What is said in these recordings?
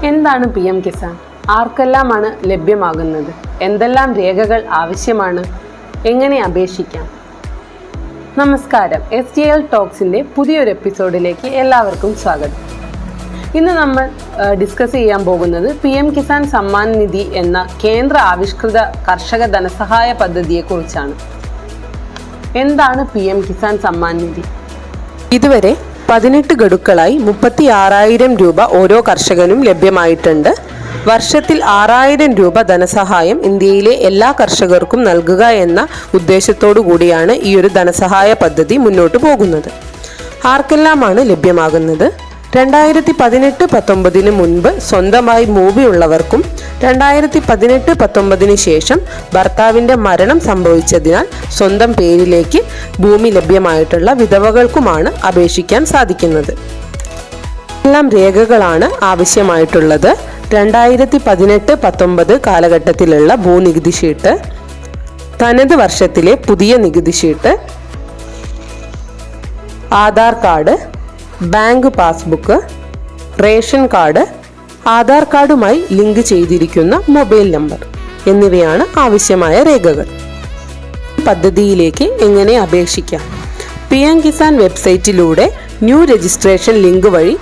എന്താണ് PM കിസാൻ? ആർക്കെല്ലാമാണ് ലഭ്യമാകുന്നത്? എന്തെല്ലാം രേഖകൾ ആവശ്യമാണ്? എങ്ങനെ അപേക്ഷിക്കാം? നമസ്കാരം, STL ടോക്സിൻ്റെ പുതിയൊരു എപ്പിസോഡിലേക്ക് എല്ലാവർക്കും സ്വാഗതം. ഇന്ന് നമ്മൾ ഡിസ്കസ് ചെയ്യാൻ പോകുന്നത് PM കിസാൻ സമ്മാൻ നിധി എന്ന കേന്ദ്ര ആവിഷ്കൃത കർഷക ധനസഹായ പദ്ധതിയെക്കുറിച്ചാണ്. എന്താണ് PM കിസാൻ സമ്മാൻ നിധി? ഇതുവരെ 18 ഗഡുക്കളായി 36,000 രൂപ ഓരോ കർഷകനും ലഭ്യമായിട്ടുണ്ട്. വർഷത്തിൽ 6,000 രൂപ ധനസഹായം ഇന്ത്യയിലെ എല്ലാ കർഷകർക്കും നൽകുക എന്ന ഉദ്ദേശത്തോടു കൂടിയാണ് ഈ ഒരു ധനസഹായ പദ്ധതി മുന്നോട്ട് പോകുന്നത്. ആർക്കെല്ലാമാണ് ലഭ്യമാകുന്നത്? 2018-19 മുൻപ് സ്വന്തമായി ഭൂമി ഉള്ളവർക്കും 2018-19 ശേഷം ഭർത്താവിൻ്റെ മരണം സംഭവിച്ചതിനാൽ സ്വന്തം പേരിലേക്ക് ഭൂമി ലഭ്യമായിട്ടുള്ള വിധവകൾക്കുമാണ് അപേക്ഷിക്കാൻ സാധിക്കുന്നത്. എല്ലാം രേഖകളാണ് ആവശ്യമായിട്ടുള്ളത്. 2018-19 കാലഘട്ടത്തിലുള്ള ഭൂനികുതി ഷീട്ട്, തനത് വർഷത്തിലെ പുതിയ നികുതി sheet, Aadhaar card, bank passbook, ration card, Aadhaar കാർഡുമായി ലിങ്ക് ചെയ്തിരിക്കുന്ന മൊബൈൽ നമ്പർ എന്നിവയാണ് ആവശ്യമായ രേഖകൾ. പദ്ധതിയിലേക്ക് എങ്ങനെ അപേക്ഷിക്കാം? PM കിസാൻ വെബ്സൈറ്റിലൂടെ ന്യൂ രജിസ്ട്രേഷൻ ലിങ്ക് വഴി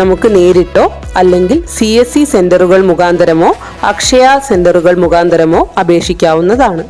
നമുക്ക് നേരിട്ടോ അല്ലെങ്കിൽ CSC സെന്ററുകൾ മുഖാന്തരമോ അക്ഷയ സെന്ററുകൾ മുഖാന്തരമോ അപേക്ഷിക്കാവുന്നതാണ്.